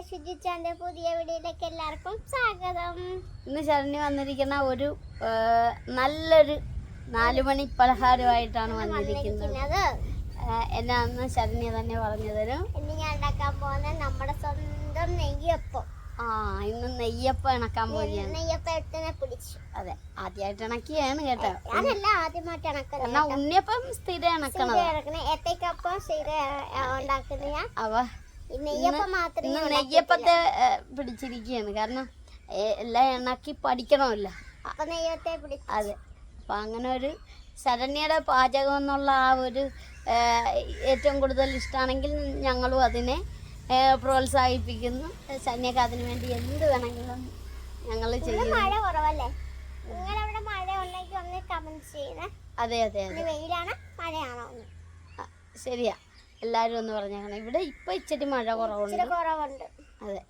ശുചിച്ചാന്റെ പുതിയ വീഡിയോയിലേക്ക് എല്ലാവർക്കും സ്വാഗതം. ഇന്ന് ശരണ്യ വന്നിരിക്കുന്ന ഒരു നല്ലൊരു 4 മണി പലഹാരമായിട്ടാണ് വന്നിരിക്കുന്നത്. എന്നാന്ന് ശരണ്യ തന്നെ പറഞ്ഞു തരും. ഇന്ന് ഞാൻ ഉണ്ടാക്കാൻ പോകുന്ന നമ്മുടെ സ്വന്തം നെയ്യപ്പം. ഇന്ന് നെയ്യപ്പം ഇണക്കാൻ പോവുകയാണ്. നെയ്യപ്പത്തിനെ പിടിച്ചു. അതെ, ആദ്യമായിട്ട് ഇണക്കിയാണ് കേട്ടോ. ഞാനല്ല ആദ്യമായിട്ട് ഇണക്കുന്നത്. എന്നാ ഉണ്ണിയപ്പം സ്ഥിരം ഇണക്കണം. ഏത്തയ്ക്കപ്പം സ്ഥിരം ഉണ്ടാക്കുന്ന ഞാൻ. നെയ്യപ്പത്തെ പിടിച്ചിരിക്കുകയാണ്. കാരണം എല്ലാം ഇണക്കി പഠിക്കണമല്ലോ. അതെ, അപ്പൊ അങ്ങനെ ഒരു ശരണ്യയുടെ പാചകം എന്നുള്ള ആ ഒരു ഏറ്റവും കൂടുതൽ ഇഷ്ടമാണെങ്കിൽ ഞങ്ങളും അതിനെ പ്രോത്സാഹിപ്പിക്കുന്നു. ശരണ്യക്ക് അതിനു വേണ്ടി എന്ത് വേണമെങ്കിലും ഞങ്ങൾ ചെയ്യും. മഴ കുറവല്ലേ? നിങ്ങളവിടെ മഴ ഉണ്ടെങ്കിൽ ഒന്ന് കമന്റ് ചെയ്യണേ. അതെ അതെ അതെ, വെയിലാണോ മഴയാണോ? ശരിയാ, എല്ലാവരും ഒന്ന് പറഞ്ഞേക്കണം. ഇവിടെ ഇപ്പൊ ഇച്ചിരി മഴ കുറവുണ്ട്. അതെ,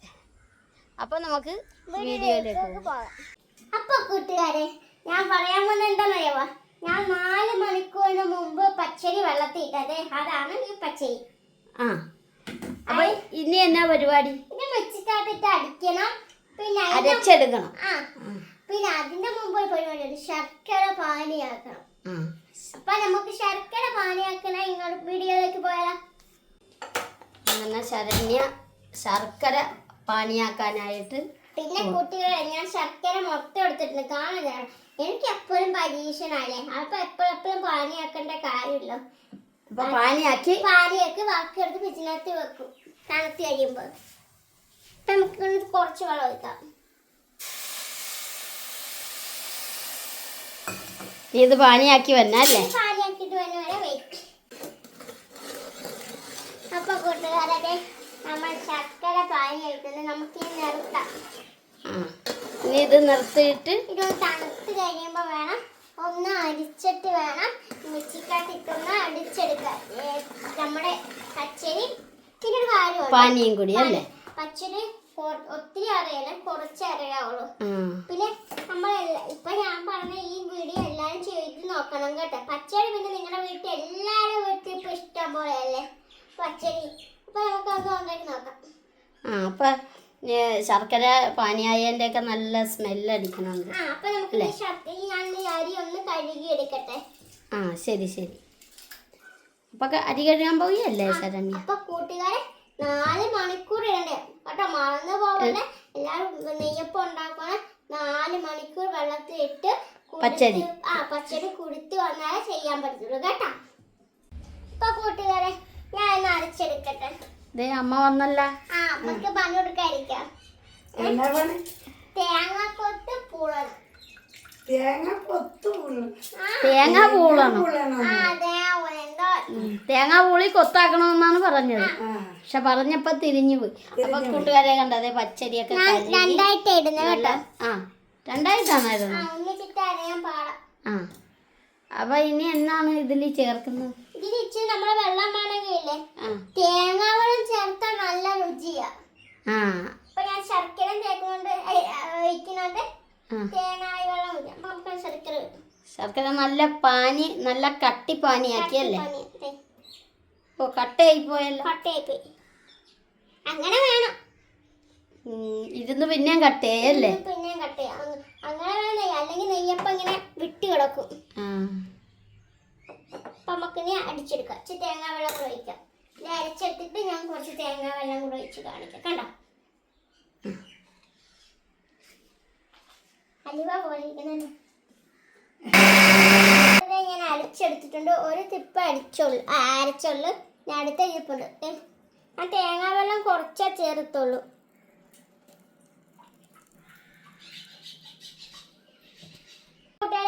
അപ്പൊ നമുക്ക് വീഡിയോയിലേക്ക് പോകാം. അപ്പൊ കൂട്ടുകാരെ, ഞാൻ പറയാൻ പോകുന്നത് എന്താണെന്നറിയാവോ? ഞാൻ 4 മണിക്കൂറിന് മുമ്പ് പച്ചരി വെള്ളത്തിൽ ഇട്ടത്. അതാണ് ഈ പച്ചരി. അപ്പൊ ഇനി എന്നാ പരിപാടി? ഇത് വെച്ചിട്ടാട്ടിട്ട് അടിക്കണം, പിന്നെ അരച്ചെടുക്കണം. പിന്നെ അതിന്റെ മുമ്പ് ഒരു പരിപാടിയുണ്ട്, ശർക്കര പാനിയാക്കണം. അപ്പൊ നമുക്ക് ശർക്കര പാനിയാക്കണ ഇങ്ങോട്ട് വീഡിയോയിലേക്ക് പോയാലോ. അങ്ങനെ ശരണ്യ ശർക്കര പാനിയാക്കാനായിട്ട്. പിന്നെ കുട്ടികളെ, ഞാൻ ശർക്കര മൊത്തം എടുത്തിട്ടുണ്ട്. കാണാൻ എനിക്ക് എപ്പോഴും പരീക്ഷണല്ലേ, അപ്പൊ എപ്പോഴും പാനിയാക്കേണ്ട കാര്യമില്ല. അപ്പൊ പാനിയാക്കി വാക്കിയെടുത്ത് ഫ്രിഡ്ജിനകത്ത് വെക്കും. തണുത്ത് കഴിയുമ്പോ നമുക്ക് കുറച്ച് വെള്ളം ഒഴിക്കാം. ഇത് പാനിയാക്കി വന്നല്ലേ? പാനിയാക്കിട്ട് വന്ന വരെ വെയിറ്റ്. അപ്പൊ കൂട്ടുകാരെ, നമ്മൾ ശർക്കര പാനി എടുക്കുന്നത് നമുക്ക് നിർത്താം. ഇനി ഇത് നിർത്തിയിട്ട് ഇത് തണുത്ത് കഴിയുമ്പോ വേണം ഒന്ന് അരിച്ചിട്ട് വേണം മിക്സിക്കകത്തിട്ടൊന്ന് അടിച്ചെടുക്കാൻ നമ്മുടെ പച്ചരി. പിന്നെ ഒരു കാര്യമുണ്ട്, പാനിയും കൂടി അല്ലേ? പച്ചരി ഒത്തിരി അറിയാല, കുറച്ച് അറിയാവുള്ളൂ. പിന്നെ നമ്മൾ ഇപ്പൊ ഞാൻ പറഞ്ഞ ഈ വീഡിയോ എല്ലാരും ചെയ്ത് നോക്കണം കേട്ടോ. പച്ചരി പിന്നെ നിങ്ങളുടെ വീട്ടിൽ എല്ലാരും വീട്ടിൽ ഇപ്പൊ ഇഷ്ടം പോലെ അല്ലേ പച്ചരി. അപ്പൊ നമുക്ക് അത് ഉണ്ടാക്കി നോക്കാം. അപ്പൊ ശർക്കര പാനിയായതിന്റെ ഒക്കെ നല്ല സ്മെല്ല് അടിക്കണുണ്ട്. അപ്പൊ നമുക്ക് ഞാൻ അരി ഒന്ന് കഴുകി എടുക്കട്ടെ. ശരി ശരി. അപ്പൊ അരി കഴുകാൻ പോവുകയല്ലേ ശരണ്യ? അപ്പൊ കൂട്ടുകാരെ, 4 മണിക്കൂർ ഇടണ്ടേ കേട്ടോ, മറന്നു പോകല്ലേ. എല്ലാരും നെയ്യപ്പം ഉണ്ടാക്കണ 4 മണിക്കൂർ വെള്ളത്തിലിട്ട് പച്ചരി കുടുത്തി വന്നാലേ ചെയ്യാൻ പറ്റുള്ളൂ കേട്ടോ. ഇപ്പൊ കൂട്ടുകാരെ, ഞാൻ ഒന്ന് അരച്ചെടുക്കട്ടെ. അമ്മ വന്നല്ല. നമുക്ക് പണി കൊടുക്കാതിരിക്കാം. തേങ്ങാക്കൊത്ത് പൂളണം. തേങ്ങ പൂളണം. തേങ്ങ പൂളി കൊത്താക്കണമെന്നാണ് പറഞ്ഞത്. പക്ഷെ പറഞ്ഞപ്പോ തിരിഞ്ഞു പോയി. അപ്പൊ കൂട്ടുകാരെ കണ്ടതേ പച്ചരിയൊക്കെ രണ്ടായിട്ട് ഇടുന്ന കേട്ടോ. രണ്ടായിട്ടാണായിരുന്നു. അപ്പൊ ഇനി എന്നാണ് ഇതിൽ ചേർക്കുന്നത്? ഇതിൽ ഇച്ചിരി നമ്മുടെ വെള്ളം വേണമെങ്കിലേ തേങ്ങാവെള്ളം ചേർത്താൽ നല്ല രുചിയാ. അപ്പൊ ഞാൻ ശർക്കര തേക്കുന്നുണ്ട്, ഒഴിക്കുന്നുണ്ട്. തേങ്ങായി വെള്ളം നമുക്ക് ശർക്കര നല്ല പാനി, നല്ല കട്ടി പാനിയാക്കിയല്ലേ? കട്ടയായി പോയല്ലോ. കട്ടയായിപ്പോയി. അങ്ങനെ വേണം. ഇരുന്ന് പിന്നെയും കട്ടയായല്ലേ? പിന്നെയും കട്ടയാ. അങ്ങനെ വേണം, അല്ലെങ്കിൽ നെയ്യപ്പം ഇങ്ങനെ വിട്ട് കിടക്കും. അപ്പൊ നമുക്കിനി അടിച്ചെടുക്കാം. ഇച്ചിരി തേങ്ങാ വെള്ളം കൂടെ ഒഴിക്കാം. ഇത് അരച്ചെടുത്തിട്ട് ഞാൻ കുറച്ച് തേങ്ങാ വെള്ളം കൂടെ ഒഴിച്ച് കാണിക്കാം. കണ്ടോ, അലുവ പോലെ ഇരിക്കുന്നല്ലേ. ഞാൻ അരച്ചെടുത്തിട്ടുണ്ട്. ഒരു തിപ്പ് അരച്ചുള്ളു. ഞാൻ അടുത്ത ഇരിപ്പുണ്ട്. ഞാൻ തേങ്ങാ വെള്ളം കുറച്ചേ ചേർത്തുള്ളൂ.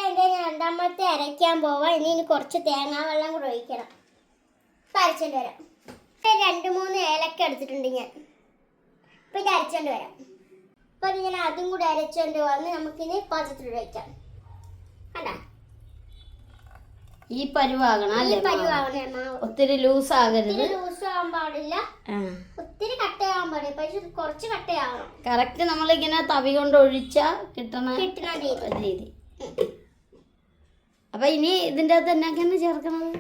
എന്റെ രണ്ടാമത്തെ അരയ്ക്കാൻ പോവാ. ഇനി കുറച്ച് തേങ്ങാ വെള്ളം കൂടെ ഒഴിക്കണം. ഇപ്പം അരച്ചോണ്ട് വരാം. 2-3 ഏലക്ക എടുത്തിട്ടുണ്ട് ഞാൻ. ഇപ്പം ഇത് അരച്ചോണ്ട് വരാം. അപ്പൊ അത് ഞാൻ അതും കൂടെ അരച്ചോണ്ട് വന്ന് നമുക്കിനി പാത്രത്തിൽ വയ്ക്കാം. കണ്ടാ, ഈ പരുവാകണം അല്ലേ? ഒത്തിരി ലൂസ് ആകരുത്. ലൂസ് ആവാൻ പാടില്ല, ഒത്തിരി കട്ടയാവാൻ പാടില്ല. പക്ഷെ കുറച്ച് കട്ടയാവണം. കറക്റ്റ് നമ്മളിങ്ങനെ തവി കൊണ്ട് ഒഴിച്ചാ കിട്ടണ രീതി. അപ്പൊ ഇനി ഇതിന്റെ അകത്ത് എന്നൊക്കെയാണ് ചേർക്കണത്?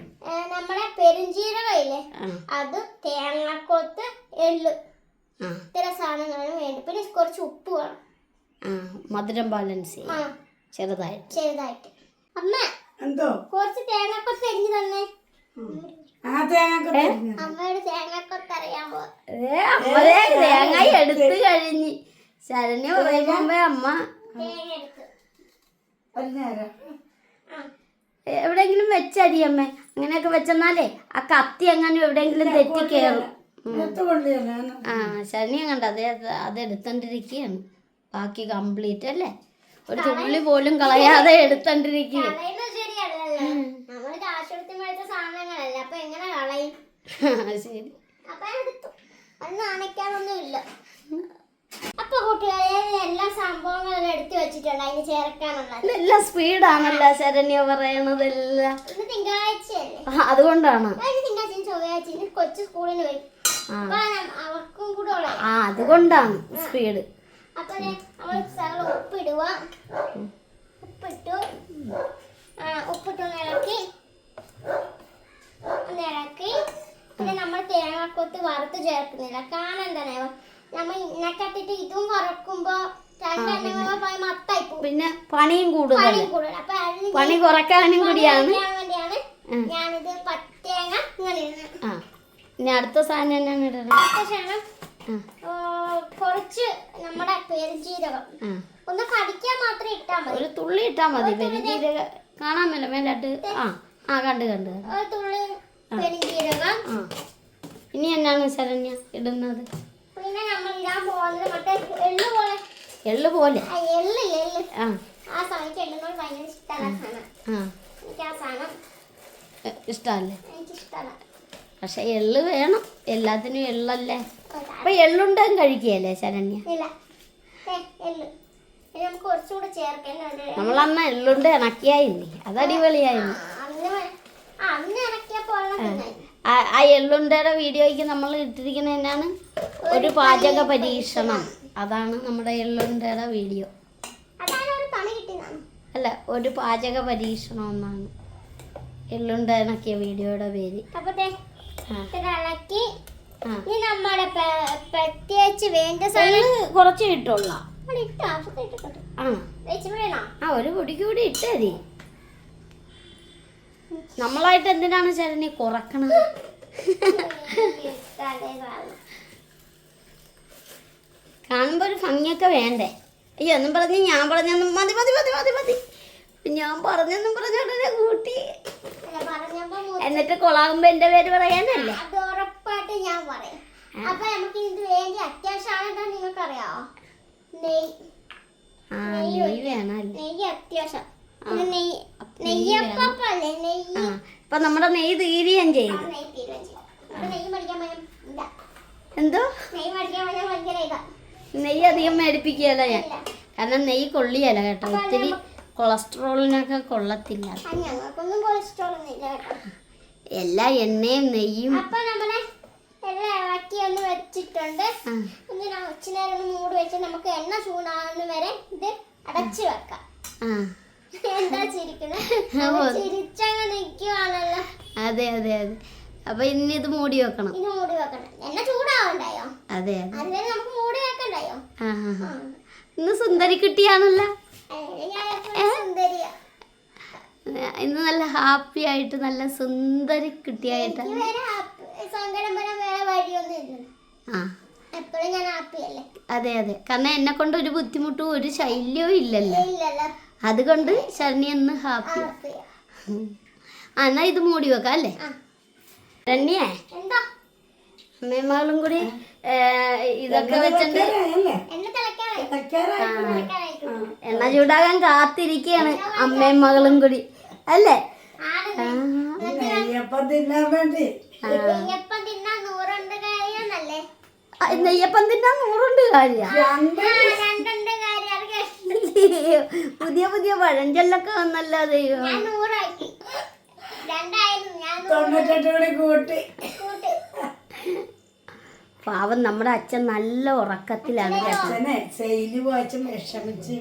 നമ്മുടെ പെരുംജീരകം ഇല്ലേ, അത്, തേങ്ങാക്കൊത്ത്, എള്ള് ഇത്ര സാധനങ്ങളാണ് വേണ്ടത്. പിന്നെ കുറച്ച് ഉപ്പ് വേണം. മധുരം ബാലൻസ് ചെയ്യാം ചെറുതായിട്ട്. അമ്മ എന്തോ കുറച്ച് തേങ്ങാക്കൊത്ത് അരിഞ്ഞു തന്നെ. അമ്മയുടെ തേങ്ങാക്കൊത്ത് അറിയാമോ? തേങ്ങ എടുത്ത് കഴിഞ്ഞ് ശരണ്യ പറയുമ്പോ അമ്മ തേങ്ങ എടുത്ത് എവിടെയെങ്കിലും വെച്ചരിയമ്മേ. അങ്ങനെയൊക്കെ വെച്ചെന്നാലേ ആ കത്തി അങ്ങനെ എവിടെയെങ്കിലും തെറ്റി കയറും. ശരണ്യ കണ്ട അതെടുത്തോണ്ടിരിക്കുകയാണ്. ബാക്കി കംപ്ലീറ്റ് അല്ലേ, ഒരു തുള്ളി പോലും കളയാതെ എടുത്തോണ്ടിരിക്കുകയാണ്. നമ്മള് കാശെടുത്ത് മേടിച്ച സാധനങ്ങളല്ല, അപ്പൊ എങ്ങനെ കളയും? ശരി, അപ്പൊ എടുത്തു. അത് നനയ്ക്കാനൊന്നും ഇല്ല. അപ്പൊ കൂട്ടുകാരെ എല്ലാ സംഭവങ്ങളും എടുത്തു വെച്ചിട്ടുണ്ട് അതിന് ചേർക്കാനുള്ളത്. എല്ലാം സ്പീഡാണല്ലോ ശരണ്യ പറയണതെല്ലാം. ഇന്ന് തിങ്കളാഴ്ചയല്ലേ, അതുകൊണ്ടാണ്. തിങ്കളാഴ്ച ചൊവ്വാഴ്ച കൊച്ചു സ്കൂളിന് പോയി, അപ്പൊ അവർക്കും കൂടെ ഉള്ള അതുകൊണ്ടാണ് സ്പീഡ്. അപ്പൊ നമ്മൾ ഉപ്പിടുക. ഉപ്പിട്ടൊന്ന് ഇളക്കി പിന്നെ നമ്മൾ തേങ്ങാക്കൊത്ത് വറുത്ത് ചേർക്കുന്നില്ല. കാരണം എന്താണോ, നമ്മൾ ഇന്നക്കത്തിട്ട് ഇതും വറക്കുമ്പോ മത്തായി പോകും, പിന്നെ പണിയും കൂടുതൽ. അപ്പൊ പണി കുറക്കാനും കൂടിയാണ് വേണ്ടിയാണ് ഞാനിത് തേങ്ങ ഇങ്ങനെ ഇടുന്നത്. ഇനി അടുത്ത സാധനം എന്നാണ് ഇടുന്നത്? കുറച്ച് നമ്മുടെ പെരുംജീരകം ഒന്ന് കടിക്കാൻ മാത്രം ഇട്ടാ മതി. ഒരു തുള്ളി ഇട്ടാ മതി. പെരുംജീരകം കാണാൻ മേല മേലാട്ട്. കണ്ട് ഒരു തുള്ളി പെരുംജീരകം. ഇനി എന്നാണ് ശരണ്യ ഇടുന്നത്? പിന്നെ നമ്മൾ ഇടാൻ പോകുന്നത് മറ്റേ എള്ളു പോലെ. എള്ളു പോലെ? എള്ള്. ആ സമയത്ത് എള്ളുന്നത് ഭയങ്കര ഇഷ്ടമല്ല സാധനം. എനിക്ക് ആ സാധനം ഇഷ്ടമല്ലേ? എനിക്കിഷ്ടമല്ല. പക്ഷെ എള്ള് വേണം, എല്ലാത്തിനും എള്ളല്ലേ. അപ്പൊ എള്ളുണ്ടും കഴിക്കുകയല്ലേ ശരണ്യ? ഇല്ല, എള്ള് നമുക്ക് കുറച്ചുകൂടെ ചേർക്കാൻ. നമ്മളന്ന് എള്ളുണ്ട് ഇണക്കിയായില്ലേ, അത് അടിപൊളിയായിരുന്നു. അന്ന് ഇണക്കിയപ്പോൾ ആ എള്ളുണ്ടയുടെ വീഡിയോയ്ക്ക് നമ്മൾ ഇട്ടിരിക്കുന്നത് എന്നാണ്, ഒരു പാചക പരീക്ഷണം. അതാണ് നമ്മുടെ എള്ളുണ്ടയുടെ വീഡിയോ. അല്ല, ഒരു പാചക പരീക്ഷണം എന്നാണ് എള്ളുണ്ട ഇണക്കിയ വീഡിയോയുടെ പേര്. പ്രത്യേകിച്ച് വേണ്ട സാധനം കുറച്ച് ഇട്ടുള്ള ഒരു പൊടിക്ക് കൂടി ഇട്ടേ. നമ്മളായിട്ട് എന്തിനാണ് ശരണ്യ കുറക്കണത്? കാണുമ്പോ ഒരു ഭംഗിയൊക്കെ വേണ്ടേ? അയ്യോ എന്നും പറഞ്ഞ് ഞാൻ പറഞ്ഞൊന്നും മതി മതി മതി മതി മതി ഞാൻ പറഞ്ഞെന്നും പറഞ്ഞോടനെ കൂട്ടി. എന്നിട്ട് കൊളാകുമ്പോ എന്റെ പേര് പറയാനല്ലേ? അത് ഉറപ്പായിട്ട് ഞാൻ പറയാം. അപ്പൊ നമുക്ക് ഇത് വേണ്ടി അത്യാവശ്യമാണ്. നിങ്ങൾക്കറിയാവോ, നെയ്യ് വേണല്ലേ? നെയ്യ് അത്യാവശ്യം. നെയ്യപ്പല്ലേ നെയ്യ്. അപ്പൊ നമ്മുടെ നെയ്യ് തീരുകയും ചെയ്യും. നെയ്യ് മേടിക്കാൻ എന്തോ നെയ്യ് മേടിക്കാൻ ഭയങ്കര ഇതാ. നെയ്യ് അധികം മേടിപ്പിക്കുകയല്ല ഞാൻ, കാരണം നെയ്യ് കൊള്ളിയല്ല കേട്ടോ. ഒത്തിരി കൊളസ്ട്രോളിനൊക്കെ കൊള്ളത്തില്ല. ഞങ്ങൾക്കൊന്നും കൊളസ്ട്രോൾ ഒന്നുമില്ല കേട്ടോ. എല്ലാ എണ്ണയും നെയ്യും. അപ്പൊ നമ്മളെ എല്ലാം ഇളക്കി ഒന്ന് വെച്ചിട്ടുണ്ട്. ഒന്ന് ഉച്ചനേരം ഒന്ന് മൂടി വെച്ച് നമുക്ക് എണ്ണ ചൂടാകുന്ന വരെ ഇത് അടച്ചു വെക്കാം. എന്താ ചിരിക്കുന്നത്? ചിരിച്ചങ്ങ് നിൽക്കുവാണല്ലോ. അതെ അതെ അതെ. അപ്പൊ ഇനി ഇത് മൂടി വെക്കണം. ഇത് മൂടി വെക്കണം. എണ്ണ ചൂടാവണ്ടായോ? അതെ അതെ, നമുക്ക് മൂടി വെക്കണ്ടായോ? ഇന്ന് സുന്ദരി കുട്ടിയാണല്ലോ. സുന്ദരിയാ. ഇന്ന് നല്ല ഹാപ്പി ആയിട്ട് നല്ല സുന്ദരി കുട്ടിയായിട്ട്. സങ്കടം വരാൻ വേറെ വഴിയൊന്നും ഇല്ല. എപ്പോഴും ഞാൻ ഹാപ്പിയല്ലേ? അതെ അതെ, കാരണം എന്നെ കൊണ്ട് ഒരു ബുദ്ധിമുട്ടും ഒരു ശല്യവും ഇല്ലല്ലോ. അതുകൊണ്ട് ശരണ്യ ഇന്ന് ഹാപ്പി. എന്നാ ഇത് മൂടി വെക്കാം അല്ലേ ശരണ്യേ? അമ്മയും കൂടി ഇതൊക്കെ വെച്ചിട്ട് എണ്ണ ചൂടാകാൻ കാത്തിരിക്കുകയാണ് അമ്മയും മകളും കൂടി അല്ലേ? നെയ്യപ്പം തിന്നാൻ വേണ്ടി. നെയ്യപ്പം തിന്നാൻ 100 കാര്യ. പുതിയ പുതിയ പഴഞ്ചൊല്ലൊക്കെ വന്നല്ലോ ദൈവം. 98 കൂട്ടി. പാവം നമ്മുടെ അച്ഛൻ നല്ല ഉറക്കത്തിലാണ്. സെയില് പോയച്ച് വിഷമിച്ച്.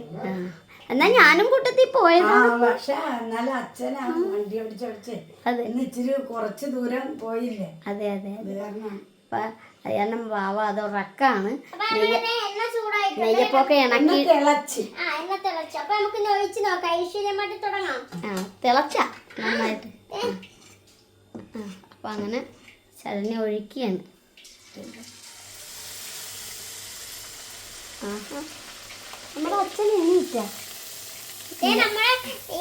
എന്നാ ഞാനും കൂട്ടത്തിൽ പോയതാണ്. പക്ഷെ എന്നാലും അച്ഛനാ വണ്ടി ഓടിച്ചോടിച്ച് ഇച്ചിരി കുറച്ച് ദൂരം പോയില്ലേ? അതെ അതെ. അത് കാരണം വാവ അത് ഉറക്കാണ്. അപ്പൊ അങ്ങനെ എണ്ണ ചൂടായിട്ടുണ്ട്. നെയ്യപ്പൊക്കെ ഇണക്കി തിളച്ച് എണ്ണ തിളച്ചു. അപ്പൊ നമുക്ക് ഇന്ന് ഒഴിച്ച് നോക്കാം. ഐശ്വര്യമായിട്ട് തുടങ്ങാം. തിളച്ച നന്നായിട്ട്. അപ്പം അങ്ങനെ ശരണ്യ ഒഴിക്കുകയാണ്. നമ്മുടെ അച്ഛൻ എണീറ്റാ. നമ്മളെ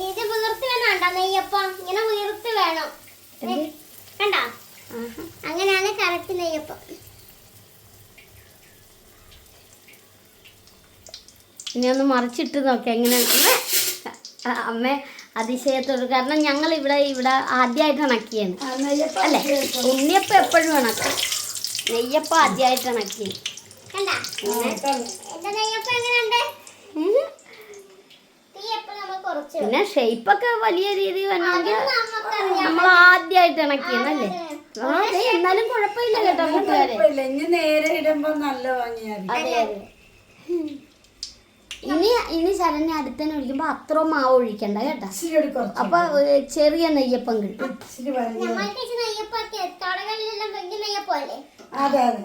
ഇത് വീർത്ത് വേണോ നെയ്യപ്പം? ഇങ്ങനെ വീർത്ത് വേണം. കണ്ടോ? അങ്ങനെയാണ് കറക്റ്റ് നെയ്യപ്പം. ഇനി ഒന്ന് മറിച്ചിട്ട് നോക്കാം എങ്ങനെയാണ്. അമ്മ അതിശയത്തോട്, കാരണം ഞങ്ങൾ ഇവിടെ ആദ്യമായിട്ട് ഇണക്കിയാണ് അല്ലേ. ഉണ്ണിയപ്പം എപ്പോഴും ഇണക്കാം, നെയ്യപ്പം ആദ്യമായിട്ട് ഇണക്കിയാണ്. കണ്ടാ എന്റെ നെയ്യപ്പം എങ്ങനെയുണ്ട്? തീയപ്പം നമ്മൾ കുറച്ച് പിന്നെ ഷേപ്പൊക്കെ വലിയ രീതിയിൽ വരണമെങ്കിൽ നമ്മൾ ആദ്യമായിട്ട് ഇണക്കിയെന്നല്ലേ. എന്നാലും കുഴപ്പമില്ല കേട്ടോ കൂട്ടുകാരെ. ഇനി നേരെ ഇടുമ്പോ നല്ല ഭംഗിയായി. അതെ അതെ. ഇനി ശരണ്യ അടുത്തന്നെ ഒഴിക്കുമ്പോ അത്ര മാവ് ഒഴിക്കണ്ട കേട്ടാ. അപ്പൊ ചെറിയ നെയ്യപ്പം കിട്ടും. നമ്മൾക്ക് നെയ്യപ്പൊക്കെ കടകളിലെല്ലാം വലിയ നെയ്യപ്പല്ലേ. അതെ അതെ.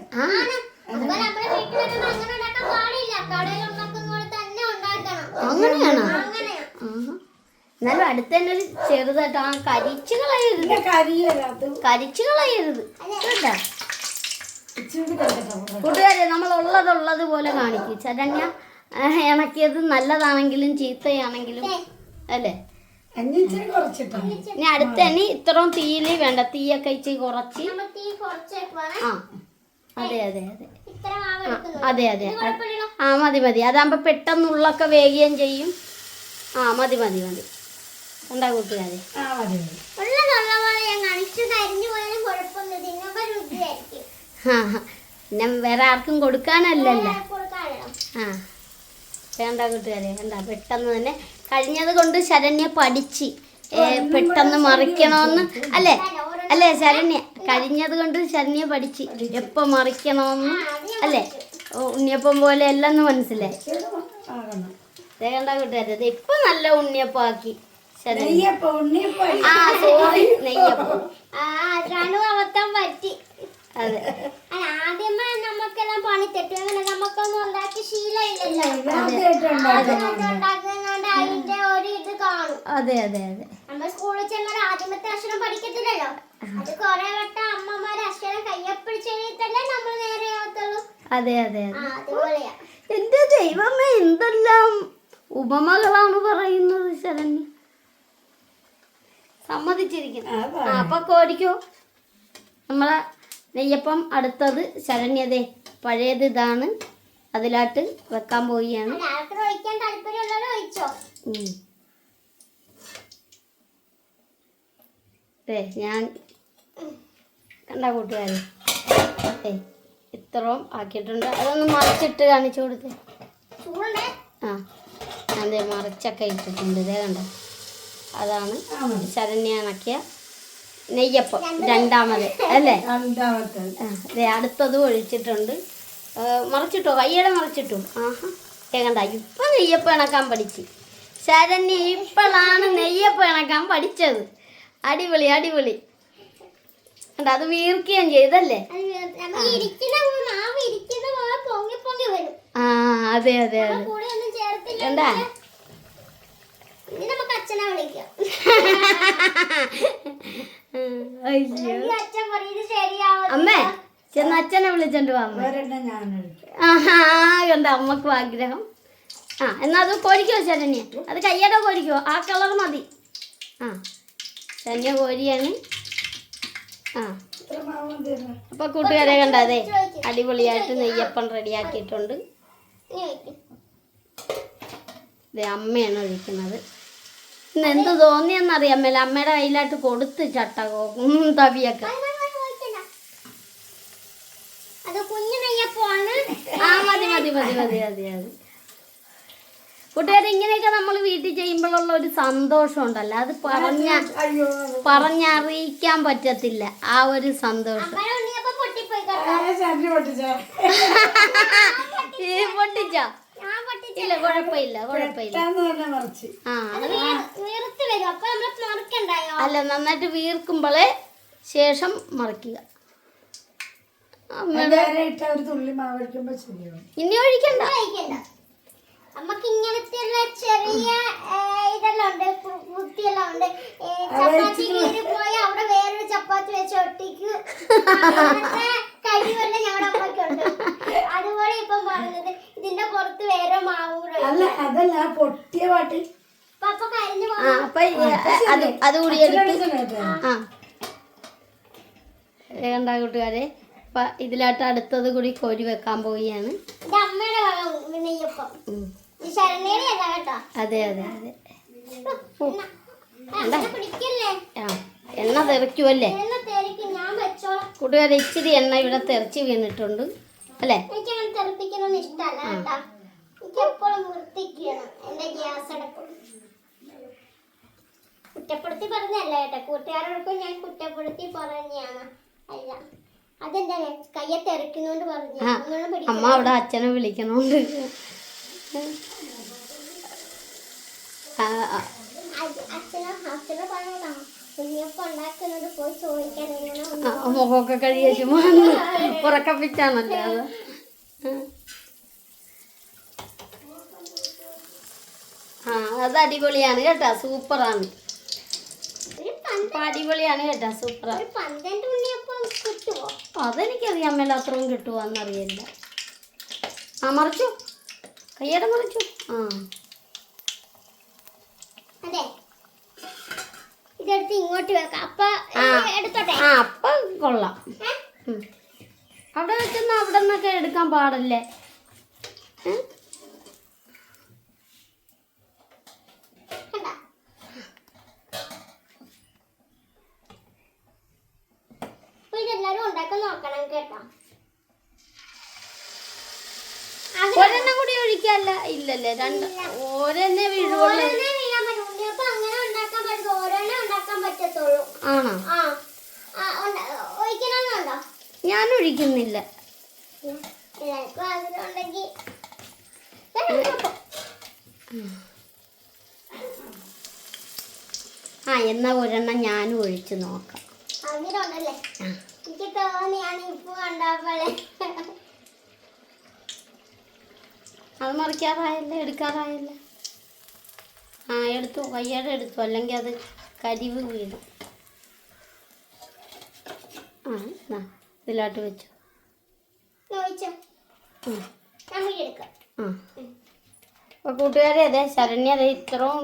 അപ്പൊ നമ്മുടെ വീട്ടിലൊക്കെ അങ്ങനെ ഉണ്ടാക്കാൻ പാടില്ല. കടയിൽ ഉണ്ടാക്കുന്ന പോലെ തന്നെ ഉണ്ടാക്കണം. അങ്ങനെയാണോ? അങ്ങനെയാ. എന്നാലും അടുത്തന്നെ ഒരു ചെറുതായിട്ട് കരിച്ചു കളയരുത്, കരിച്ചു കളയരുത് കേട്ടാ. കൂട്ടുകാരെ, നമ്മൾ ഉള്ളത് പോലെ കാണിക്കും. ശരണ്യ ഇണക്കിയത് നല്ലതാണെങ്കിലും ചീത്തയാണെങ്കിലും അല്ലേ. ഇനി അടുത്ത തന്നെ ഇത്രയും തീയിൽ വേണ്ട, തീയൊക്കെ ഇച്ചിരി കുറച്ച്. അതെ അതെ അതെ അതെ അതെ. മതി മതി. അതാകുമ്പോ പെട്ടെന്ന് ഉള്ളൊക്കെ വേഗം ചെയ്യും. മതി മതി മതി. എന്താ കൂട്ടുകാരെ, പിന്നെ വേറെ ആർക്കും കൊടുക്കാനല്ലല്ലോ. വേണ്ട കൂട്ടുകാരെ, എന്താ പെട്ടെന്ന് തന്നെ കഴിഞ്ഞത് കൊണ്ട് ശരണ്യ പഠിച്ച് പെട്ടെന്ന് മറിക്കണമെന്ന് അല്ലേ. അല്ലേ ശരണ്യ, കഴിഞ്ഞത് കൊണ്ട് ശരണ്യ പഠിച്ച് എപ്പോൾ മറിക്കണമെന്ന് അല്ലേ. ഉണ്ണിയപ്പം പോലെ അല്ലെന്ന് മനസ്സിലായി. വേണ്ട കൂട്ടുകാരെ, ഇപ്പൊ നല്ല ഉണ്ണിയപ്പം ആക്കി ശരണ്യ. സോറി, നെയ്യപ്പം. അബദ്ധം പറ്റി. അതെ, ആദ്യമേ നമുക്കെല്ലാം പണി തെറ്റും. അങ്ങനെ നമുക്കൊന്നും ഉണ്ടാക്കി ശീലമില്ലല്ലോ. അതിന്റെ ഒരു ഇത് കാണും. അതെ അതെ അതെ. നമ്മൾ സ്കൂളിൽ ചെന്നാൽ ആദ്യമത്തെ അക്ഷരം പഠിക്കത്തില്ലല്ലോ. അത് കുറെ വട്ടം അമ്മമാര് അക്ഷരം കയ്യപ്പിടിച്ചെഴുതിട്ടല്ലേ നമ്മൾ നേരെ ആവത്തുള്ളൂ. അതെ അതെ അതെ. അതുപോലെയാ. എന്റെ ദൈവമേ, എന്തെല്ലാം ഉപമകളാണ് പറയുന്നത് ശരണ്യ. സമ്മതിച്ചിരിക്കുന്നു. അപ്പൊ കോരിക്കോ നമ്മളെ നെയ്യപ്പം. അടുത്തത് ശരണ്യതേ പഴയത് ഇതാണ്, അതിലാട്ട് വെക്കാൻ പോവുകയാണ്. ഒഴിക്കാൻ താല്പര്യമുള്ളവരോ ഒഴിച്ചോ. ഞാൻ കണ്ട കൂട്ടുകാരെ ഇത്രയും ആക്കിയിട്ടുണ്ട്. അതൊന്ന് മറിച്ചിട്ട് കാണിച്ചു കൊടുത്തേ. അതെ, മറിച്ചൊക്കെ ഇട്ടിട്ടുണ്ട്. ഇതേ കണ്ട, അതാണ് ശരണ്യ ഇണക്കിയ നെയ്യപ്പം രണ്ടാമത് അല്ലേ. അതെ, അടുത്തത് ഒഴിച്ചിട്ടുണ്ട്. മറിച്ചിട്ടോ, കയ്യുടെ മറിച്ചിട്ടു. കണ്ട, ഇപ്പൊ നെയ്യപ്പം ഇണക്കാൻ പഠിച്ച് ശരണ്യ. ഇപ്പോഴാണ് നെയ്യപ്പം ഇണക്കാൻ പഠിച്ചത്. അടിപൊളി അടിപൊളി. കണ്ട, അത് വീർക്കുകയും ചെയ്തല്ലേ. അതെ അതെ അതെ. കണ്ടാ, നമുക്ക് അച്ഛനെ വിളിക്കാം. അമ്മേ ചെന്ന് അച്ഛനെ വിളിച്ചോണ്ട് പോവാ. കണ്ട, അമ്മക്കും ആഗ്രഹം. എന്നാ അത് കോരിക്കോ ശരണ്യ, അത് കയ്യടെ കോരിക്കോ. ആ കളർ മതി. ശരണ്യ കോരിയാണ്. അപ്പൊ കൂട്ടുകാരെ കണ്ട, അതെ അടിപൊളിയായിട്ട് നെയ്യപ്പം റെഡിയാക്കിയിട്ടുണ്ട്. അമ്മയാണ് ഒഴിക്കുന്നത്. ഇന്ന് എന്ത് തോന്നിയെന്നറിയാമല്ലോ, അമ്മയുടെ കയ്യിലായിട്ട് കൊടുത്ത് ചട്ടകോ തവിയൊക്കെ. മതി മതി മതി മതി മതി മതി. കൂട്ടുകാരെ, ഇങ്ങനെയൊക്കെ നമ്മൾ വീട്ടിൽ ചെയ്യുമ്പോഴുള്ള ഒരു സന്തോഷം ഉണ്ടല്ലോ, അത് പറഞ്ഞറിയിക്കാൻ പറ്റത്തില്ല. ആ ഒരു സന്തോഷം. പൊട്ടിച്ചോ? ഇല്ല, കുഴപ്പമില്ല കുഴപ്പമില്ല. അല്ല, നന്നായിട്ട് വീർക്കുമ്പോളേ ശേഷം മറിക്കുക. നേരെ ഇട്ട ഒരു തുള്ളി മാവ് ഒഴിക്കുമ്പോ ശരിയാവും. ഇനി ഒഴിക്കണ്ട. നമുക്ക് ഇങ്ങനത്തെ ചെറിയ ഇതെല്ലാം ഉണ്ട്, ബുദ്ധിയെല്ലാം ഉണ്ട്. ചപ്പാത്തി കീറി പോയി അവിടെ വേറൊരു ചപ്പാത്തി വെച്ച് ഒട്ടിക്ക് കഴിവല്ല ഞങ്ങളുടെ അമ്മയ്ക്കുണ്ട്. അതുപോലെ ഇപ്പം പറഞ്ഞത് ഇതിന്റെ പുറത്ത് വേറെ മാവ് അല്ല അതല്ല പൊട്ടിയ പാട്ടി പപ്പ കരിഞ്ഞു അപ്പൊ അത് കൂടി എടുത്ത് കണ്ട കൂട്ടുകാരെ. അപ്പൊ ഇതിലായിട്ട് അടുത്തത് കൂടി കോരി വെക്കാൻ പോവുകയാണ്. ഇത് അമ്മയുടെ വക നെയ്യപ്പം, ശരണേടെ അല്ല കേട്ടോ. അതെ അതെ അതെ. പിടിക്കല്ലേ, എണ്ണ തെറിക്കുമല്ലേ ഞാൻ വെച്ചോളാം. കൂട്ടുകാരെ. ഇച്ചിരി എണ്ണ ഇവിടെ തെറിച്ച് വീണിട്ടുണ്ട് അല്ലേ? എനിക്ക് അങ്ങനെ തെറിപ്പിക്കണമെന്ന് ഇഷ്ടമല്ല കേട്ടോ. എനിക്ക് എപ്പോഴും വൃത്തിക്കണം എന്റെ ഗ്യാസ് അടപ്പ്. കുറ്റപ്പെടുത്തി പറഞ്ഞല്ല കേട്ടോ, കൂട്ടുകാരോടൊപ്പം ഞാൻ കുറ്റപ്പെടുത്തി പറഞ്ഞാണ്. അല്ല, അതെന്താ കയ്യെ തെറിക്കുന്നോണ്ട് പറഞ്ഞു. അമ്മ അവിടെ അച്ഛനെ വിളിക്കണോണ്ട് അച്ഛനെ പറയണോ കുഞ്ഞിയപ്പം ഉണ്ടാക്കുന്നത് പോയി ചോദിക്കാൻ എങ്ങനെ മുഖമൊക്കെ കഴിച്ചു ഉറക്കപ്പിച്ചാണല്ലേ അത്. അത് അടിപൊളിയാണ് കേട്ടാ, സൂപ്പറാണ്. അടിപൊളിയാണ് കേട്ടാ, സൂപ്പറാണ്. അതെനിക്കറിയാൻ മേല അത്രയും കിട്ടുവാന്നറിയില്ല. മറിച്ചു, കയ്യടെ മറിച്ചു. അതെ, ഇതെടുത്ത് ഇങ്ങോട്ട് വെക്കാം. അപ്പൊ എടുത്തോട്ടെ. അപ്പൊ കൊള്ളാം. അവിടെ വെച്ചെന്നാ അവിടെ നിന്നൊക്കെ എടുക്കാൻ പാടല്ലേ? ഇതെല്ലാരും ഉണ്ടാക്കാൻ നോക്കണം കേട്ടോ. ഒരെണ്ണം കൂടി ഒഴിക്കല്ല. ഇല്ലല്ലേ, ഒരെണ്ണേ വീഴുള്ളൂ. അങ്ങനെ ഉണ്ടാക്കാൻ പറ്റും, ഓരോന്നെ ഉണ്ടാക്കാൻ പറ്റത്തുള്ളൂ. ആണോ? ഒഴിക്കണമെന്നുണ്ടോ? ഞാൻ ഒഴിക്കുന്നില്ല. എല്ലാവർക്കും ആഗ്രഹം ഉണ്ടെങ്കിൽ എന്നാ ഒരെണ്ണം ഞാനും ഒഴിച്ചു നോക്കാം. ആഗ്രഹമുണ്ടല്ലേ? എനിക്ക് തോന്നിയാണ് ഇപ്പൊ കണ്ടപ്പോലെ. അത് മറിക്കാറായല്ലേ, എടുക്കാറായല്ലേ? എടുത്തു, കയ്യോടെ എടുത്തു, അല്ലെങ്കിൽ അത് കരിവ് വീഴും. ഇതിലോട്ട് വെച്ചു. അപ്പോൾ കൂട്ടുകാരെ, അതെ ശരണ്യ അതെ ഇത്രയും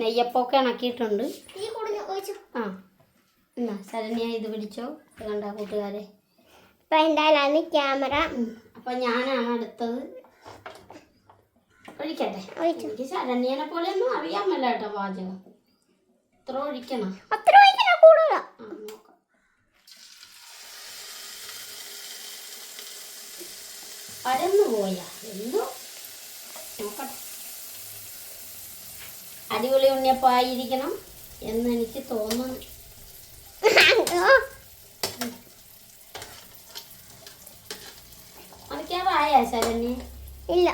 നെയ്യപ്പൊക്കെ ഇണക്കിയിട്ടുണ്ട്. എന്നാ ശരണ്യ ഇത് പിടിച്ചോ. കണ്ട കൂട്ടുകാരെ, ഇപ്പൊ എന്തായാലും ക്യാമറ. അപ്പൊ ഞാനാണ് അടുത്തത്. ഒഴിക്കട്ടെ. എനിക്ക് ശരണ്യനെ പോലെ ഒന്നും അറിയാൻ മേല കേട്ടോ പാചകം. ഇത്ര ഒഴിക്കണം. അത്ര ഒഴിക്കണം, കൂടുതലാ. നോക്കാം. പരന്നു പോയാ എന്തോ നോക്കട്ടെ. അടിപൊളി ഉണ്ണിയപ്പായിരിക്കണം എന്ന് എനിക്ക് തോന്നുന്നു. മറിക്കാറായ ശരണ്യ? ഇല്ല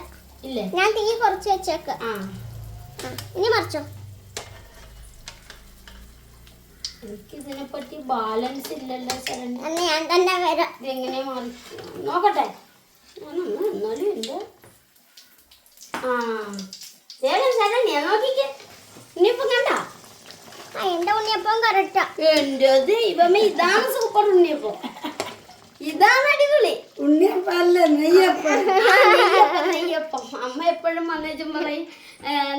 ഇല്ലേ, ഞാൻ തീ കുറച്ച് വെച്ചേക്ക്. ഇനി മറിച്ചോ. എനിക്കിതിനെ പറ്റി ബാലൻസ് ഇല്ലല്ലോ ശരണ്യ. ഞാൻ തന്നെ വരാം. ഇതെങ്ങനെ മാറി നോക്കട്ടെ. എന്നാലും ഉണ്ട്. ശരണ്യ നോക്കിക്കേ, ഉണ്ണിയപ്പം കണ്ട? എന്റെ ഉണ്ണിയപ്പം കറക്റ്റാ. എന്റെ ദൈവമേ, ഇതാണ് സൂപ്പർ ഉണ്ണിയപ്പം. ഇതാണ് അടിപൊളി ഉണ്ണിയപ്പല്ല, നെയ്യപ്പം. നെയ്യപ്പം. അമ്മ എപ്പോഴും വന്നേച്ചും പറയും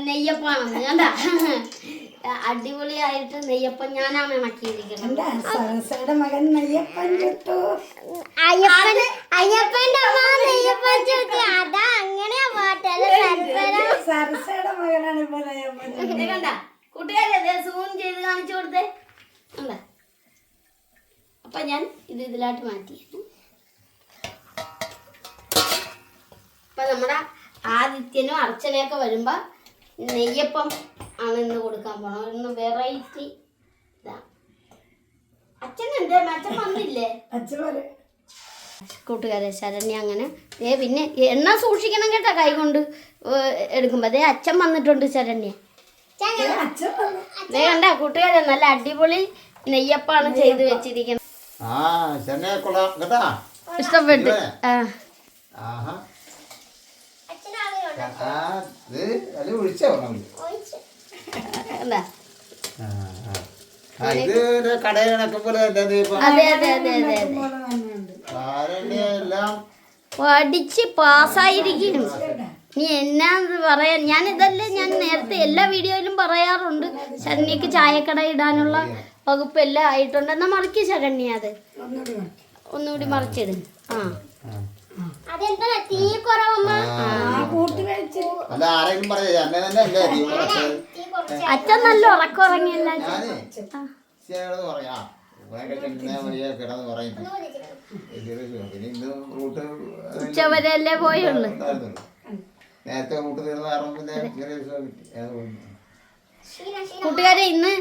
നെയ്യപ്പാണെന്ന്. കണ്ട, അടിപൊളിയായിട്ട് നെയ്യപ്പം ഞാനാണ് ഇണക്കിയിരിക്കുന്നത്. സരസയുടെ മകൻ നെയ്യപ്പൻ ചുട്ടു. അയ്യപ്പന്റെ അമ്മ നെയ്യപ്പം ചുട്ടു. അതാ അങ്ങനെയാ പാട്ടത്. സരസയുടെ മകനാണ് ഇപ്പൊ നെയ്യപ്പൻ. കണ്ട കൂട്ടുകാരെ, സൂം ചെയ്ത് കാണിച്ചു കൊടുത്തേ. കണ്ട, അപ്പൊ ഞാൻ ഇതിലായിട്ട് മാറ്റി. അപ്പൊ നമ്മുടെ ആദിത്യനും അർച്ചനയൊക്കെ വരുമ്പോ നെയ്യപ്പം ആണ് ഇന്ന് കൊടുക്കാൻ പോണം. ഇന്ന് വെറൈറ്റി ഇതാ. അച്ഛൻ എന്തേ അച്ഛൻ വന്നില്ലേ? കൂട്ടുകാരെ, ശരണ്യ അങ്ങനെ പിന്നെ എണ്ണ സൂക്ഷിക്കണം കേട്ടോ, കൈ കൊണ്ട് എടുക്കുമ്പോ. അതേ അച്ഛൻ വന്നിട്ടുണ്ട് ശരണ്യ. കണ്ട കൂട്ടുകാരെ, നല്ല അടിപൊളി നെയ്യപ്പാണ് ചെയ്ത് വെച്ചിരിക്കുന്നത്. ശരണ്യ കൊള്ളാം കേട്ടാ. ഇഷ്ടപ്പെട്ട് ആ ആഹാ അച്ഛനാഗ്രഹമുണ്ട് ആ ഇത് അത് ഒഴിച്ചോ ഒഴിച്ച് എന്താ ഇത് ഒരു കടയിൽ കണക്ക് പോലെ തന്നെ ഇപ്പം അതെ അതെ അതെ അതെ അതെ പോലെ തന്നെയുണ്ട്. ആരുടെ എല്ലാം പഠിച്ച് പാസ്സായിരിക്കും. നീ എന്നാന്ന് പറയാൻ ഞാൻ ഇതല്ലേ ഞാൻ നേരത്തെ എല്ലാ വീഡിയോയിലും പറയാറുണ്ട്. ശരണ്യക്ക് ചായക്കട ഇടാനുള്ള വകുപ്പ് എല്ലാം ആയിട്ടുണ്ട്. എന്നാ മറിക്ക് ശരണ്യ അത് ഒന്നുകൂടി വേണം. ഒന്നുകൂടി മറിച്ചിടും. ആ അതെന്താ തീ കുറവമ്മ ആ കൂട്ടി കഴിച്ച് അല്ല ആരെങ്കിലും പറയാ എന്നെ തന്നെ അല്ലേ തീ കുറച്ച് അച്ഛൻ നല്ല ഉറക്കം ഉറങ്ങിയല്ല. ഞാനേ ചേട്ടത് പറയാം കിടന്ന് പറയും പിന്നെ ഇന്ന് റൂട്ട് ഉച്ചവരെ അല്ലേ പോയുള്ളു. ഉണ്ടായിരുന്നുള്ളൂ. നേരത്തെ റൂട്ട് തീർന്ന കാരണം പിന്നെ ചെറിയ ദിവസം കിട്ടി ക്ഷീണം ക്ഷീണം കൂട്ടുകാരെ ഇന്ന്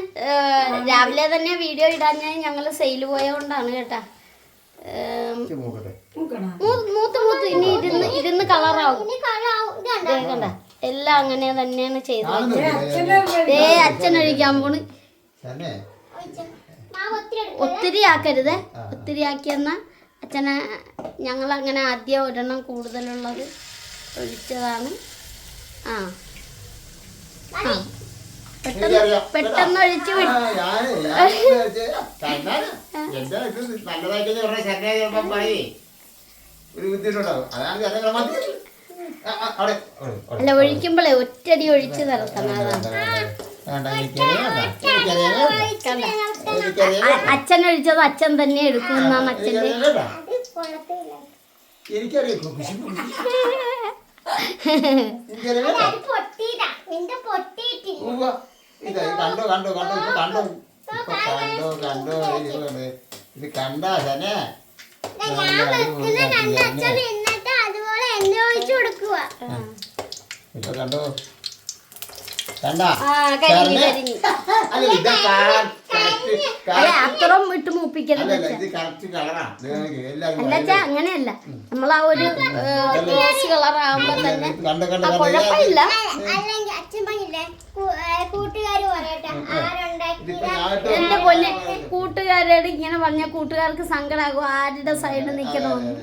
രാവിലെ തന്നെ വീഡിയോ ഇടാൻ ഞങ്ങൾ സെയിൽ പോയതുകൊണ്ടാണ് കേട്ടാ. നോക്കട്ടെ നോക്കണം. മൂത്ത് ഇനി ഇരുന്ന് കളറാവും. ഇനി കളാവും ഇതുണ്ട് കണ്ട എല്ലാം അങ്ങനെ തന്നെയാണ് ചെയ്തത്. കാണുന്നില്ലേ അച്ഛൻ ഒഴിക്കാൻ പോണ്. തന്നെ ഒഴിച്ച് മാവ് ഒത്തിരി എടുക്കും ഒത്തിരി ആക്കരുത്. ഒത്തിരി ആക്കിയെന്നാ അച്ഛനെ ഞങ്ങൾ അങ്ങനെ ആദ്യം ഒരെണ്ണം കൂടുതലുള്ളത് ഒഴിച്ചതാണ്. ആ ആ പെട്ടെന്ന് ഒഴിച്ച് വിട്ടു. ഒരു ബുദ്ധിമുട്ടുണ്ടാവും അതാണ് ജനങ്ങൾ മതി അവിടെ അല്ല ഒഴിക്കുമ്പോഴേ ഒറ്റടി ഒഴിച്ച് നിർത്തണം. അതാണ് അച്ഛൻ ഒഴിച്ചത് അച്ഛൻ തന്നെ എടുക്കുമെന്നാണ് അച്ഛൻ്റെ. കൊള്ളത്തില്ല എനിക്കറിയാം അത് പൊട്ടിയതാ നിന്റെ പൊട്ടിയിട്ടില്ല കണ്ടോ കണ്ടോ കണ്ടോ ഇപ്പൊ കണ്ടോ ഇപ്പൊ കണ്ടോ കണ്ടോ ഇത് കണ്ടാ തന്നെ ഞാൻ വെക്കുന്ന കണ്ട അച്ഛൻ എന്നിട്ട് അതുപോലെ എണ്ണ ഒഴിച്ചു കൊടുക്കുക ഇപ്പൊ കണ്ടോ കണ്ടാ ആ കരിഞ്ഞു കരിഞ്ഞു. അല്ല ഇത് അല്ല അത്രയും ഇട്ട് മൂപ്പിക്കരുത്. ഇത് കറക്റ്റ് കളറാ എല്ലാരും അല്ലച്ചാ അങ്ങനെയല്ല. നമ്മൾ ആ ഒരു റോസ് കളറാകുമ്പോ തന്നെ കണ്ടോ ആ കണ്ടോ കുഴപ്പമില്ല. അല്ലെങ്കിൽ അച്ഛൻ പറഞ്ഞില്ലേ കൂട്ടുകാര് പറയട്ടെ ആരുണ്ടാക്കിയ എന്റെ പൊന്നെ കൂട്ടുകാരോട് ഇങ്ങനെ പറഞ്ഞ കൂട്ടുകാർക്ക് സങ്കടാകും. ആരുടെ സൈഡ് നിക്കണമെന്ന്.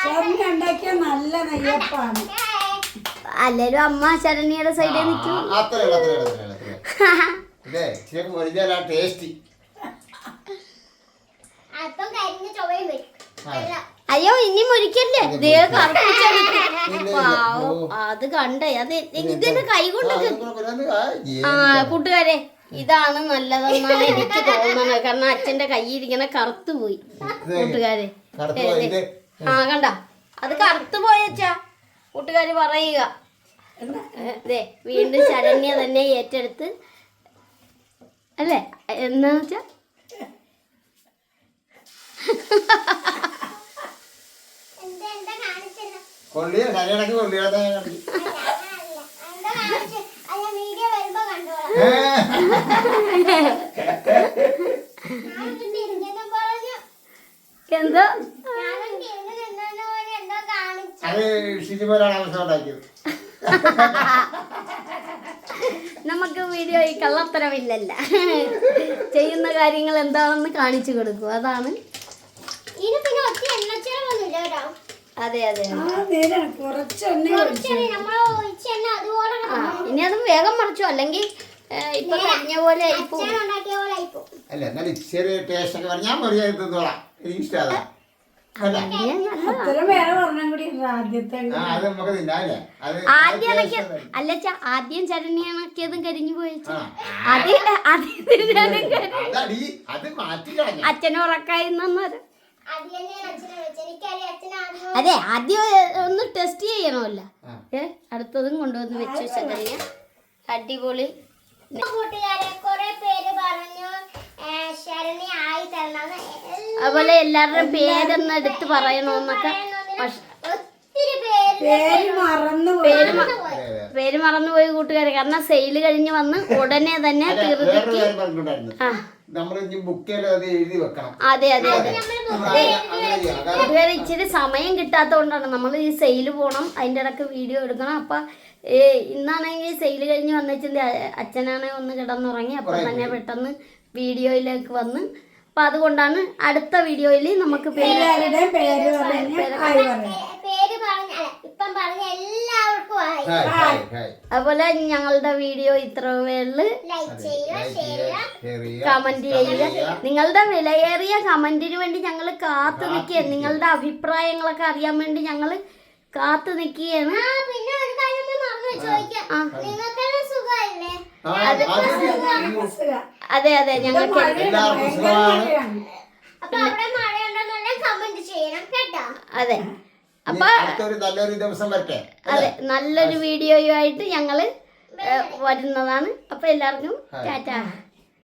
ശരണ്യ ഉണ്ടാക്കിയ നല്ല നെയ്യപ്പാണ്. അല്ലേലും അമ്മ ശരണ്യയുടെ സൈഡിൽ നിൽക്കും. ടേസ്റ്റി അപ്പം കരിഞ്ഞ ചൊവയും വരും എല്ലാം അയ്യോ ഇനി മുരിക്കല്ലേ ദേ കറുപ്പിച്ചെടുക്കും. പാവം. അത് കണ്ടേ അത് ഇതിന് കൈ കൊണ്ട് ആ കൂട്ടുകാരെ ഇതാണ് നല്ലതെന്നാണ് എനിക്ക് തോന്നുന്നത്. കാരണം അച്ഛന്റെ കൈ ഇരിക്കണ കറുത്തു പോയി കൂട്ടുകാരെ. ആ കണ്ട അത് കറുത്തു പോയച്ചാ കൂട്ടുകാര് പറയുക. ദേ വീണ്ടും ശരണ്യ തന്നെ ഏറ്റെടുത്ത് അല്ലേ എന്നാ വെച്ചാ എന്താ കാണിച്ചത് കൊള്ളിയ കല്യാണക്ക് കൊള്ളിയാതെ എന്താ കാണിച്ചത് അല്ല വീഡിയോ വരുമ്പോ കണ്ടോളാം ഞാനൊന്ന് തിരിഞ്ഞെന്ന് പറഞ്ഞു എന്തോ ഞാനൊന്ന് തിരിഞ്ഞു നിന്നെന്ന് പോലെ എന്തോ കാണിച്ചു അത് ഷിജിമോനാണ് അവസ്ഥ ഉണ്ടാക്കിയത്. നമുക്ക് വീഡിയോ ഈ കള്ളത്തരമില്ലല്ല. ചെയ്യുന്ന കാര്യങ്ങൾ എന്താണെന്ന് കാണിച്ചു കൊടുക്കും. അതാണ്. ഇത് പിന്നെ ഒത്തിരി എണ്ണച്ചെലവൊന്നുമില്ല കേട്ടോ അതെ അതെ ആ നേരാണ്. കുറച്ച് എണ്ണ ഒഴിച്ചു. നമ്മള് ഒഴിച്ച എണ്ണ അതുപോലെ ആ ഇനി അതും വേഗം മറിച്ചോ അല്ലെങ്കിൽ ഇപ്പൊ കഴിഞ്ഞ പോലെ ആയിപ്പോ. അച്ഛൻ ഉണ്ടാക്കിയ പോലെ ആയിപ്പോ അല്ല എന്നാലും ഇച്ചിരി ടേസ്റ്റ് ഒക്കെ പറഞ്ഞാൽ മറിയായി തിന്നോളാം. എനിക്ക് ഇഷ്ടമാണ് അല്ല അത്ര വേറെ പറഞ്ഞ കൂടി ആദ്യത്തെ അത് നമുക്ക് തിന്നാല്ലേ അത് ആദ്യം അല്ലച്ചാ ആദ്യം ചരണിയാക്കിയതും കരിഞ്ഞു പോയച്ചാ അത് മാറ്റി കളഞ്ഞ അച്ഛനും ഉറക്കായിരുന്നത്. അത് തന്നെയാണ് അച്ഛനെ വെച്ചത് എനിക്കറിയാം അച്ഛനാദ്യം അതെ ആദ്യം ഒന്ന് ടെസ്റ്റ് ചെയ്യണമല്ല. അടുത്തതും കൊണ്ടുവന്ന് വെച്ചു ശരണ്യ. അടിപൊളി. കൂട്ടുകാരെ കുറെ പേര് പറഞ്ഞു ശരണി ആയി തരണം അതുപോലെ എല്ലാവരുടെയും പേരൊന്ന് എടുത്ത് പറയണമെന്നൊക്കെ. ഒത്തിരി പേര് പേര് മറന്നു പോയി. പേര് മറന്നുപോയി കൂട്ടുകാരെ. കാരണം സെയില് കഴിഞ്ഞ് വന്ന് ഉടനെ തന്നെ തീർത്തിട്ട് ആ നമ്മൾ ഇനി ബുക്ക് ചെയ്ത് എഴുതി വെക്കണം. അതെ അതെ അതെ അങ്ങനെ ചെയ്യണം. കാരണം കൂട്ടുകാരെ ഇച്ചിരി സമയം കിട്ടാത്തതുകൊണ്ടാണ് നമ്മൾ ഈ സെയില് പോകണം. അതിൻ്റെ ഇടയ്ക്ക് വീഡിയോ എടുക്കണം. അപ്പം ഇന്നാണെങ്കിൽ സെയില് കഴിഞ്ഞ് വന്നിട്ടുണ്ട്. അച്ഛനാണെങ്കിൽ ഒന്ന് കിടന്നുറങ്ങി. അപ്പം തന്നെ പെട്ടെന്ന് വീഡിയോയിലേക്ക് വന്ന് അപ്പം അതുകൊണ്ടാണ് അടുത്ത വീഡിയോയിൽ നമുക്ക് പേര് എല്ലാവരുടെയും പേര് പറഞ്ഞ് ഹായ് പറയാം. പേര് പറഞ്ഞ ഇപ്പം പറഞ്ഞ എല്ലാവർക്കും ആയി. ഹായ് ഹായ് ഹായ് അതുപോലെ ഞങ്ങളുടെ വീഡിയോ ഇത്രയുള്ളൂ. ലൈക്ക് ചെയ്യുക, ഷെയർ ചെയ്യുക. ചെറിയ കമന്റ് ചെയ്യുക. നിങ്ങളുടെ വിലയേറിയ കമന്റിന് വേണ്ടി ഞങ്ങൾ കാത്തു നിൽക്കുക. നിങ്ങളുടെ അഭിപ്രായങ്ങളൊക്കെ അറിയാൻ വേണ്ടി ഞങ്ങൾ കാത്തു നിൽക്കുകയാണ്. ആ, പിന്നെ ഒരു കാര്യം ഞാൻ മറന്നു ചോദിക്കാം. നിങ്ങൾക്കെല്ലാം സുഖമല്ലേ? സുഖം. അതെ അതെ ഞങ്ങൾക്ക് എല്ലാവർക്കും സുഖമാണ്. അപ്പൊ അവിടെ മഴയുണ്ടെന്നെല്ലാം കമന്റ് ചെയ്യണം കേട്ടോ. അതെ ഇനി അടുത്തൊരു നല്ലൊരു ദിവസം വരട്ടെ. അതെ നല്ലൊരു വീഡിയോയുമായിട്ട് ഞങ്ങൾ വരുന്നതാണ്. അപ്പൊ എല്ലാവർക്കും ടാറ്റ.